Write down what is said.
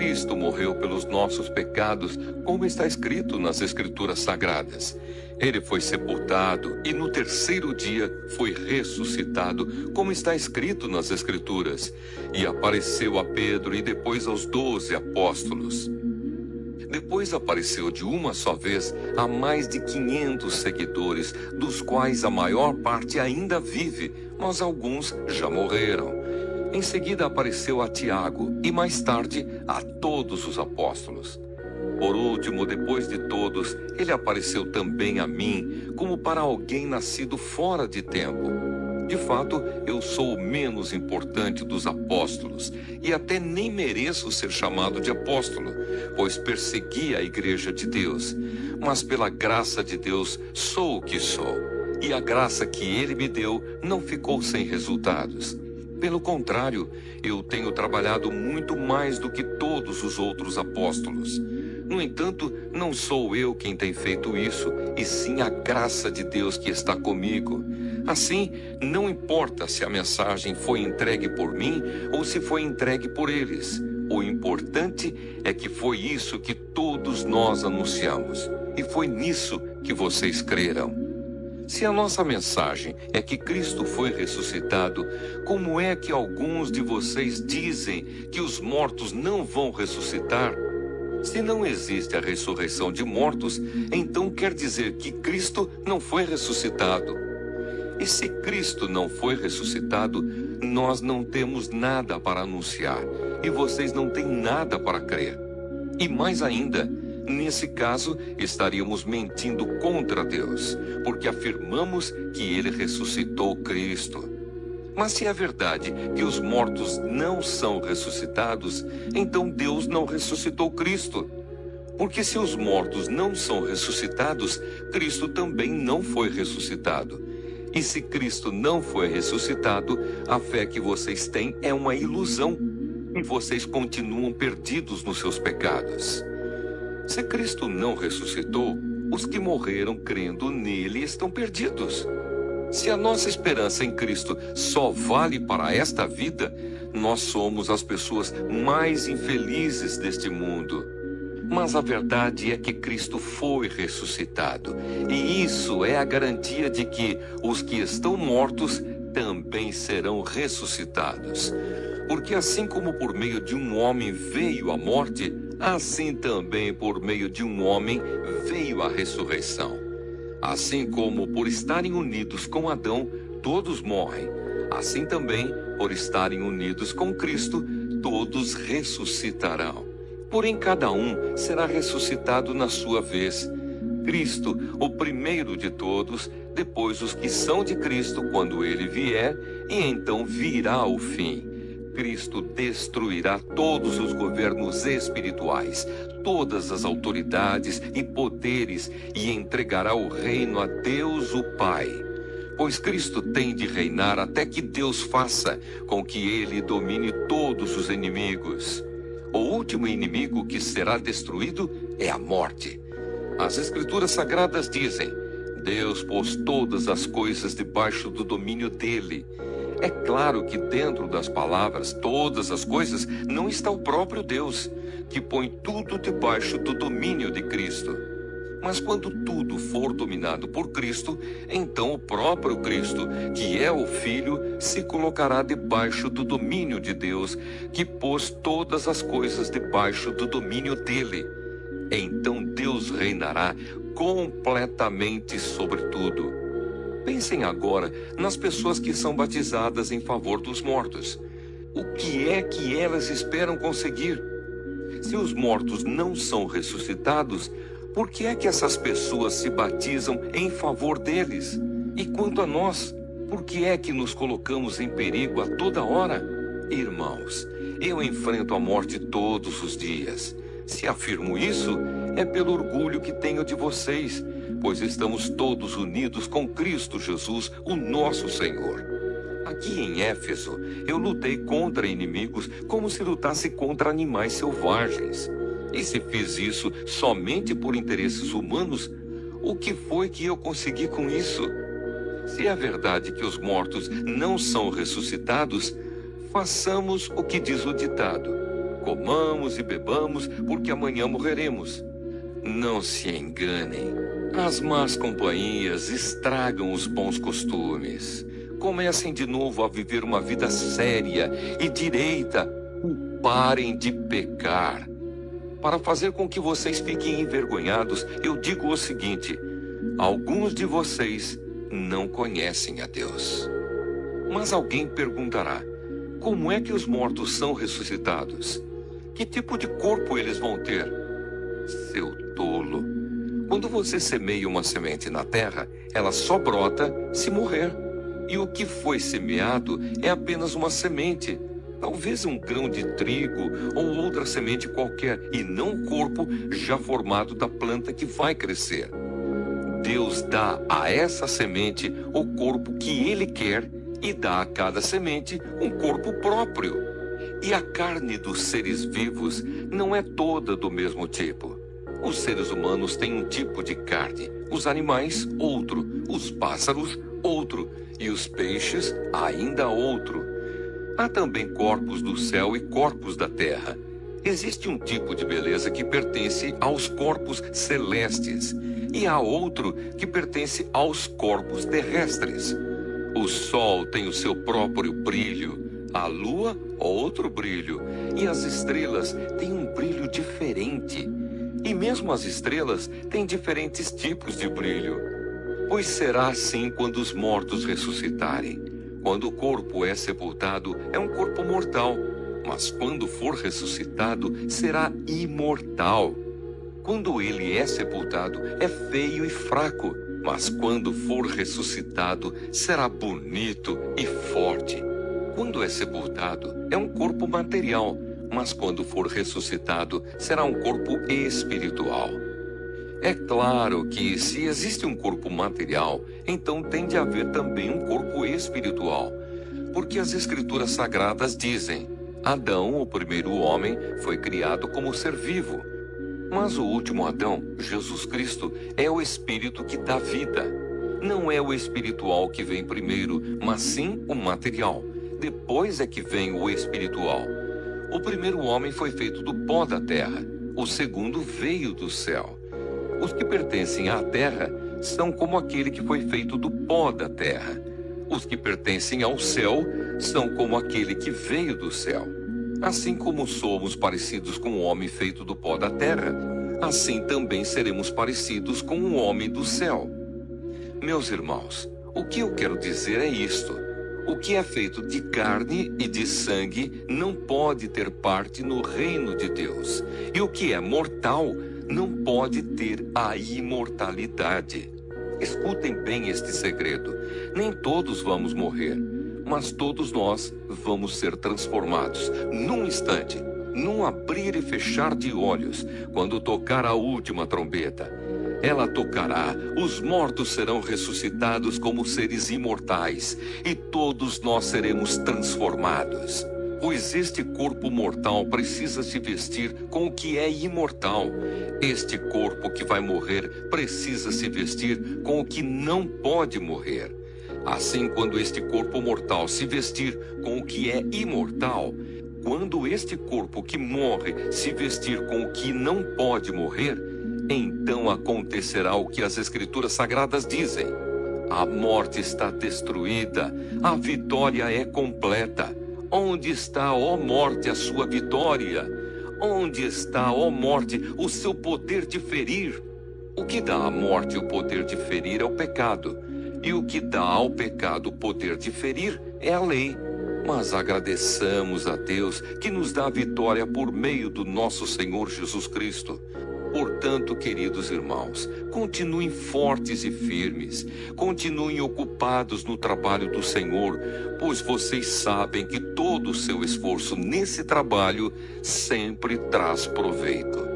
Cristo morreu pelos nossos pecados, como está escrito nas Escrituras Sagradas. Ele foi sepultado e no terceiro dia foi ressuscitado, como está escrito nas Escrituras. E apareceu a Pedro e depois aos 12 apóstolos. Depois apareceu de uma só vez a mais de 500 seguidores, dos quais a maior parte ainda vive, mas alguns já morreram. Em seguida apareceu a Tiago e mais tarde a todos os apóstolos. Por último, depois de todos, ele apareceu também a mim, como para alguém nascido fora de tempo. De fato, eu sou o menos importante dos apóstolos, e até nem mereço ser chamado de apóstolo, pois persegui a igreja de Deus. Mas pela graça de Deus sou o que sou, e a graça que ele me deu não ficou sem resultados. Pelo contrário, eu tenho trabalhado muito mais do que todos os outros apóstolos. No entanto, não sou eu quem tem feito isso, e sim a graça de Deus que está comigo. Assim, não importa se a mensagem foi entregue por mim ou se foi entregue por eles. O importante é que foi isso que todos nós anunciamos, e foi nisso que vocês creram. Se a nossa mensagem é que Cristo foi ressuscitado, como é que alguns de vocês dizem que os mortos não vão ressuscitar? Se não existe a ressurreição de mortos, então quer dizer que Cristo não foi ressuscitado. E se Cristo não foi ressuscitado, nós não temos nada para anunciar, e vocês não têm nada para crer. E mais ainda, nesse caso, estaríamos mentindo contra Deus, porque afirmamos que ele ressuscitou Cristo. Mas se é verdade que os mortos não são ressuscitados, então Deus não ressuscitou Cristo. Porque se os mortos não são ressuscitados, Cristo também não foi ressuscitado. E se Cristo não foi ressuscitado, a fé que vocês têm é uma ilusão, e vocês continuam perdidos nos seus pecados. Se Cristo não ressuscitou, os que morreram crendo nele estão perdidos. Se a nossa esperança em Cristo só vale para esta vida, nós somos as pessoas mais infelizes deste mundo. Mas a verdade é que Cristo foi ressuscitado, e isso é a garantia de que os que estão mortos também serão ressuscitados. Porque assim como por meio de um homem veio a morte, assim também por meio de um homem veio a ressurreição. Assim como por estarem unidos com Adão, todos morrem, assim também, por estarem unidos com Cristo, todos ressuscitarão. Porém, cada um será ressuscitado na sua vez. Cristo, o primeiro de todos, depois os que são de Cristo quando ele vier, e então virá o fim. Cristo destruirá todos os governos espirituais, todas as autoridades e poderes, e entregará o reino a Deus o Pai. Pois Cristo tem de reinar até que Deus faça com que ele domine todos os inimigos. O último inimigo que será destruído é a morte. As Escrituras Sagradas dizem: Deus pôs todas as coisas debaixo do domínio dele. É claro que dentro das palavras todas as coisas não está o próprio Deus, que põe tudo debaixo do domínio de Cristo. Mas quando tudo for dominado por Cristo, então o próprio Cristo, que é o Filho, se colocará debaixo do domínio de Deus, que pôs todas as coisas debaixo do domínio dele. Então Deus reinará completamente sobre tudo. Pensem agora nas pessoas que são batizadas em favor dos mortos. O que é que elas esperam conseguir? Se os mortos não são ressuscitados, por que é que essas pessoas se batizam em favor deles? E quanto a nós, por que é que nos colocamos em perigo a toda hora? Irmãos, eu enfrento a morte todos os dias. Se afirmo isso, é pelo orgulho que tenho de vocês, pois estamos todos unidos com Cristo Jesus, o nosso Senhor. Aqui em Éfeso, eu lutei contra inimigos como se lutasse contra animais selvagens. E se fiz isso somente por interesses humanos, o que foi que eu consegui com isso? Se é verdade que os mortos não são ressuscitados, façamos o que diz o ditado: comamos e bebamos, porque amanhã morreremos. Não se enganem. As más companhias estragam os bons costumes. Comecem de novo a viver uma vida séria e direita. Parem de pecar. Para fazer com que vocês fiquem envergonhados, eu digo o seguinte: alguns de vocês não conhecem a Deus. Mas alguém perguntará: como é que os mortos são ressuscitados? Que tipo de corpo eles vão ter? Seu tolo! Quando você semeia uma semente na terra, ela só brota se morrer. E o que foi semeado é apenas uma semente. Talvez um grão de trigo ou outra semente qualquer, e não o corpo já formado da planta que vai crescer. Deus dá a essa semente o corpo que Ele quer e dá a cada semente um corpo próprio. E a carne dos seres vivos não é toda do mesmo tipo. Os seres humanos têm um tipo de carne, os animais outro, os pássaros outro e os peixes ainda outro. Há também corpos do céu e corpos da terra. Existe um tipo de beleza que pertence aos corpos celestes e há outro que pertence aos corpos terrestres. O sol tem o seu próprio brilho, a lua outro brilho e as estrelas têm um brilho diferente. E mesmo as estrelas têm diferentes tipos de brilho. Pois será assim quando os mortos ressuscitarem. Quando o corpo é sepultado, é um corpo mortal, mas quando for ressuscitado, será imortal. Quando ele é sepultado, é feio e fraco, mas quando for ressuscitado, será bonito e forte. Quando é sepultado, é um corpo material, mas quando for ressuscitado, será um corpo espiritual. É claro que, se existe um corpo material, então tem de haver também um corpo espiritual. Porque as Escrituras Sagradas dizem: Adão, o primeiro homem, foi criado como ser vivo. Mas o último Adão, Jesus Cristo, é o Espírito que dá vida. Não é o espiritual que vem primeiro, mas sim o material. Depois é que vem o espiritual. O primeiro homem foi feito do pó da terra. O segundo veio do céu. Os que pertencem à terra são como aquele que foi feito do pó da terra. Os que pertencem ao céu são como aquele que veio do céu. Assim como somos parecidos com o homem feito do pó da terra, assim também seremos parecidos com o homem do céu. Meus irmãos, o que eu quero dizer é isto: o que é feito de carne e de sangue não pode ter parte no reino de Deus, e o que é mortal não pode ter a imortalidade. Escutem bem este segredo: nem todos vamos morrer, mas todos nós vamos ser transformados num instante, num abrir e fechar de olhos, quando tocar a última trombeta. Ela tocará, os mortos serão ressuscitados como seres imortais, e todos nós seremos transformados. Pois este corpo mortal precisa se vestir com o que é imortal. Este corpo que vai morrer precisa se vestir com o que não pode morrer. Assim, quando este corpo mortal se vestir com o que é imortal, quando este corpo que morre se vestir com o que não pode morrer, então acontecerá o que as Escrituras Sagradas dizem: a morte está destruída, a vitória é completa. Onde está, ó morte, a sua vitória? Onde está, ó morte, o seu poder de ferir? O que dá à morte o poder de ferir é o pecado, e o que dá ao pecado o poder de ferir é a lei. Mas agradeçamos a Deus que nos dá a vitória por meio do nosso Senhor Jesus Cristo. Portanto, queridos irmãos, continuem fortes e firmes, continuem ocupados no trabalho do Senhor, pois vocês sabem que todo o seu esforço nesse trabalho sempre traz proveito.